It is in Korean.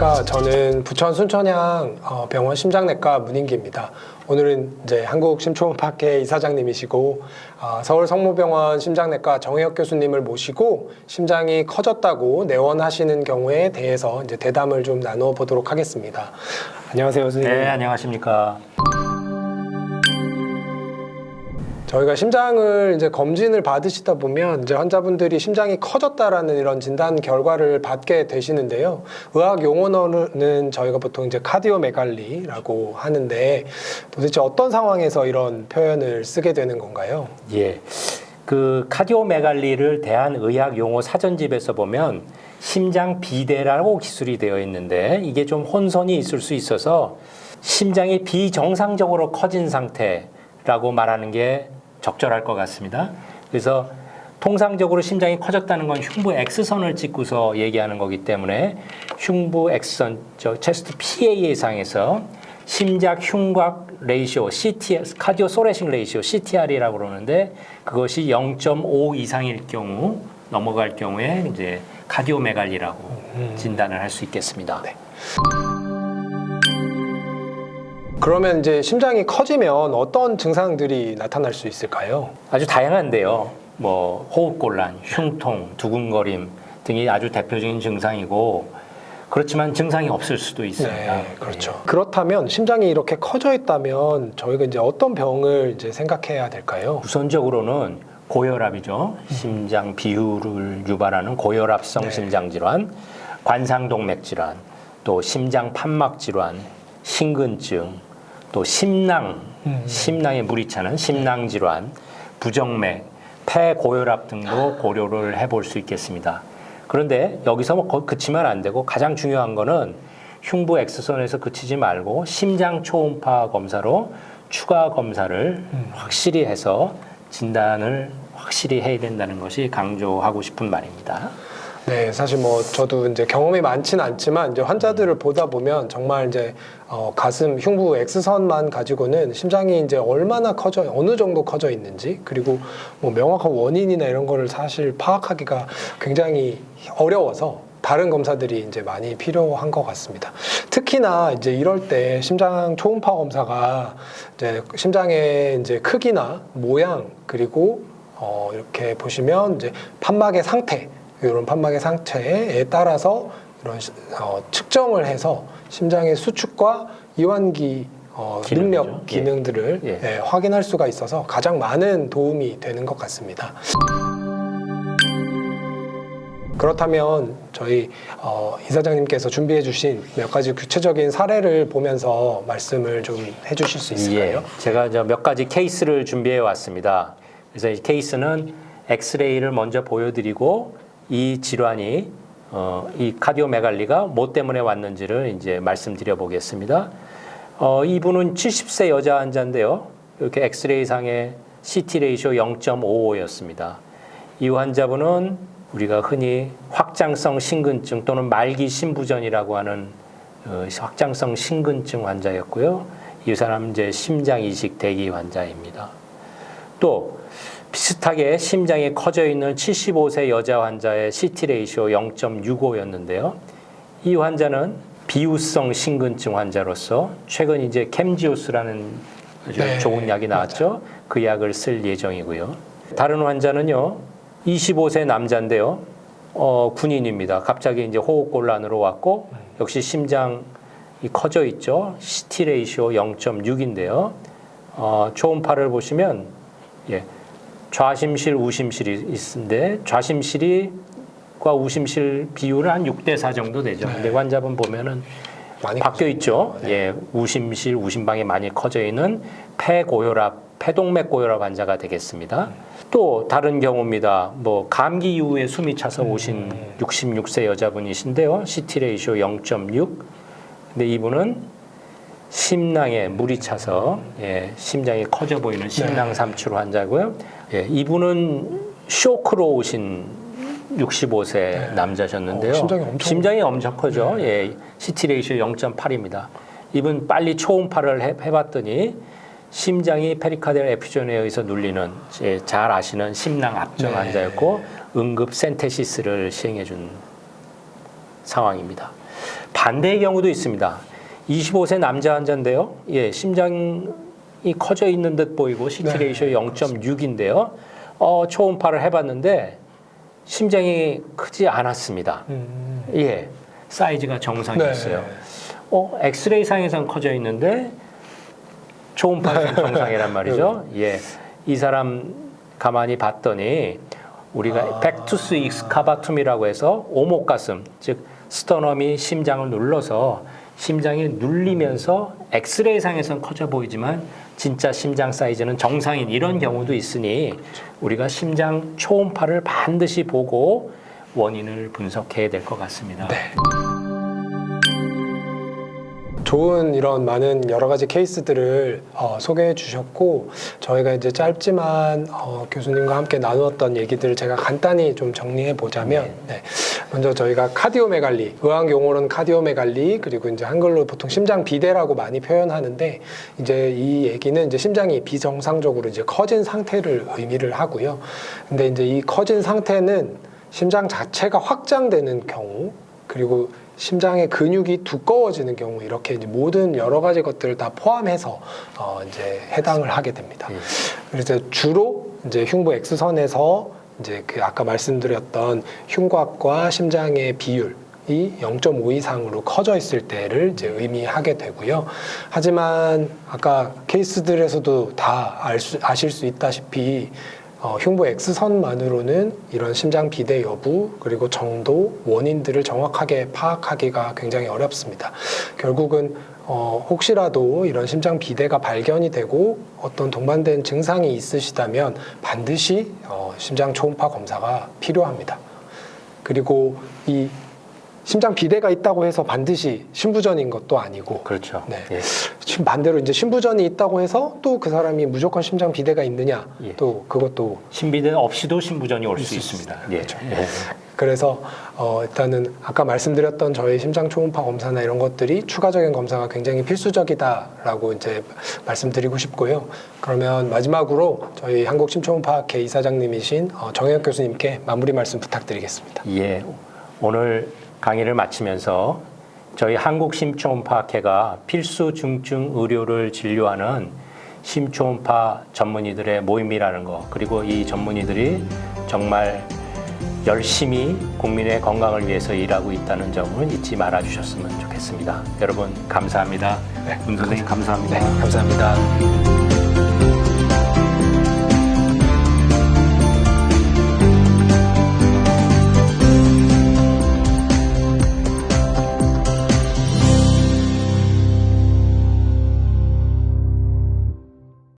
안녕하십니까. 저는 부천 순천향 병원 심장내과 문인기입니다. 오늘은 이제 한국심초음파학회 이사장님이시고 서울 성모병원 심장내과 정혜혁 교수님을 모시고 심장이 커졌다고 내원하시는 경우에 대해서 이제 대담을 좀 나눠 보도록 하겠습니다. 안녕하세요, 교수님. 네, 안녕하십니까. 저희가 심장을 이제 검진을 받으시다 보면 이제 환자분들이 심장이 커졌다라는 이런 진단 결과를 받게 되시는데요. 의학 용어로는 저희가 보통 이제 카디오메갈리라고 하는데 도대체 어떤 상황에서 이런 표현을 쓰게 되는 건가요? 예. 그 카디오메갈리를 대한의학 용어 사전집에서 보면 심장 비대라고 기술이 되어 있는데 이게 좀 혼선이 있을 수 있어서 심장이 비정상적으로 커진 상태라고 말하는 게 적절할 것 같습니다. 그래서 통상적으로 심장이 커졌다는 건 흉부 X선을 찍고서 얘기하는 거기 때문에 흉부 X선, 체스트 PA상에서 심장 흉곽 레이시오, 카디오 소레싱 레이시오, CTR이라고 그러는데 그것이 0.5 이상일 경우 넘어갈 경우에 이제 카디오메갈리라고 진단을 할 수 있겠습니다. 네. 그러면 이제 심장이 커지면 어떤 증상들이 나타날 수 있을까요? 아주 다양한데요. 뭐 호흡곤란, 흉통, 두근거림 등이 아주 대표적인 증상이고 그렇지만 증상이 없을 수도 있습니다. 네, 그렇죠. 그렇다면 심장이 이렇게 커져 있다면 저희가 이제 어떤 병을 이제 생각해야 될까요? 우선적으로는 고혈압이죠. 심장 비후를 유발하는 고혈압성 심장 질환, 관상동맥 질환, 또 심장 판막 질환, 심근증, 또 심낭에 물이 차는 심낭 질환, 부정맥, 폐고혈압 등도 고려를 해볼 수 있겠습니다. 그런데 여기서 뭐 그치면 안 되고 가장 중요한 거는 흉부 X선에서 그치지 말고 심장 초음파 검사로 추가 검사를 확실히 해서 진단을 확실히 해야 된다는 것이 강조하고 싶은 말입니다. 네, 사실 뭐 저도 이제 경험이 많지는 않지만 이제 환자들을 보다 보면 정말 이제 가슴 흉부 X선만 가지고는 심장이 이제 얼마나 어느 정도 커져 있는지 그리고 뭐 명확한 원인이나 이런 거를 사실 파악하기가 굉장히 어려워서 다른 검사들이 이제 많이 필요한 것 같습니다. 특히나 이제 이럴 때 심장 초음파 검사가 이제 심장의 이제 크기나 모양 그리고 이렇게 보시면 이제 판막의 상태 이런 판막의 상태에 따라서 이런 측정을 해서 심장의 수축과 이완기 능력 기능들을 예, 확인할 수가 있어서 가장 많은 도움이 되는 것 같습니다. 그렇다면 저희 이사장님께서 준비해 주신 몇 가지 구체적인 사례를 보면서 말씀을 좀 해주실 수 있을까요? 예, 제가 몇 가지 케이스를 준비해 왔습니다. 그래서 이 케이스는 엑스레이를 먼저 보여드리고 이 질환이 이 카디오메갈리가 뭐 때문에 왔는지를 이제 말씀드려 보겠습니다. 이분은 70세 여자 환자인데요. 이렇게 엑스레이 상의 CT 레이쇼 0.55였습니다. 이 환자분은 우리가 흔히 확장성 심근증 또는 말기 심부전이라고 하는 확장성 심근증 환자였고요. 이 사람은 이제 심장 이식 대기 환자입니다. 또 비슷하게 심장이 커져 있는 75세 여자 환자의 CT 레이쇼 0.65였는데요. 이 환자는 비후성 심근증 환자로서 최근 이제 캠지오스라는 아주 좋은 약이 나왔죠. 맞아요. 그 약을 쓸 예정이고요. 다른 환자는요. 25세 남자인데요. 군인입니다. 갑자기 이제 호흡곤란으로 왔고 역시 심장이 커져 있죠. CT 레이쇼 0.6인데요. 초음파를 보시면 좌심실, 우심실이 있는데 좌심실과 우심실 비율은 한 6대4 정도 되죠. 근데 환자분 보면은 많이 바뀌어 있죠. 예, 우심실, 우심방에 많이 커져 있는 폐동맥 고혈압 환자가 되겠습니다. 또 다른 경우입니다. 뭐 감기 이후에 숨이 차서 오신 66세 여자분이신데요. CT 레이쇼 0.6. 근데 이분은 심낭에 물이 차서 심장이 커져 보이는 심낭 삼출 환자고요. 이분은 쇼크로 오신 65세 남자셨는데요. 심장이 엄청 크죠. CT 레이쇼 0.8입니다. 이분 빨리 초음파를 해봤더니 심장이 페리카디얼 에피존에 의해서 눌리는 잘 아시는 심낭 압정 환자였고 응급 센테시스를 시행해 준 상황입니다. 반대의 경우도 있습니다. 25세 남자 환자인데요. 예, 심장이 커져 있는 듯 보이고 CT 레이쇼 0.6인데요. 초음파를 해봤는데 심장이 크지 않았습니다. 예, 사이즈가 정상이었어요. 엑스레이 상에선 커져 있는데 초음파에서는 정상이란 말이죠. 예, 이 사람 가만히 봤더니 우리가 팩투스 익스카바툼이라고 해서 오목가슴, 즉 스터넘이 심장을 눌러서 심장이 눌리면서 엑스레이 상에선 커져 보이지만 진짜 심장 사이즈는 정상인 이런 경우도 있으니 우리가 심장 초음파를 반드시 보고 원인을 분석해야 될 것 같습니다. 네. 좋은 이런 많은 여러 가지 케이스들을 소개해 주셨고 저희가 이제 짧지만 교수님과 함께 나누었던 얘기들을 제가 간단히 좀 정리해 보자면 네. 먼저 저희가 카디오메갈리, 의학 용어로는 카디오메갈리 그리고 이제 한글로 보통 심장 비대라고 많이 표현하는데 이제 이 얘기는 이제 심장이 비정상적으로 이제 커진 상태를 의미를 하고요. 근데 이제 이 커진 상태는 심장 자체가 확장되는 경우 그리고 심장의 근육이 두꺼워지는 경우 이렇게 이제 모든 여러 가지 것들을 다 포함해서 이제 해당을 하게 됩니다. 그래서 주로 이제 흉부 X선에서 이제 그 아까 말씀드렸던 흉곽과 심장의 비율이 0.5 이상으로 커져 있을 때를 이제 의미하게 되고요. 하지만 아까 케이스들에서도 다 아실 수 있다시피 흉부 X선만으로는 이런 심장 비대 여부 그리고 정도, 원인들을 정확하게 파악하기가 굉장히 어렵습니다. 결국은 혹시라도 이런 심장 비대가 발견이 되고 어떤 동반된 증상이 있으시다면 반드시 심장 초음파 검사가 필요합니다. 그리고 이 심장 비대가 있다고 해서 반드시 신부전인 것도 아니고 그렇죠. 네. 예. 반대로 이제 신부전이 있다고 해서 또 그 사람이 무조건 심장 비대가 있느냐 예. 또 그것도 신비대 없이도 신부전이 올 수 있습니다. 예. 그렇죠. 그래서 일단은 아까 말씀드렸던 저희 심장 초음파 검사나 이런 것들이 추가적인 검사가 굉장히 필수적이다라고 이제 말씀드리고 싶고요. 그러면 마지막으로 저희 한국심초음파학회 이사장님이신 정혜혁 교수님께 마무리 말씀 부탁드리겠습니다. 예. 오늘 강의를 마치면서 저희 한국심초음파학회가 필수 중증 의료를 진료하는 심초음파 전문의들의 모임이라는 거 그리고 이 전문의들이 정말 열심히 국민의 건강을 위해서 일하고 있다는 점을 잊지 말아 주셨으면 좋겠습니다. 여러분 감사합니다. 문 선생님 감사합니다. 네, 감사합니다.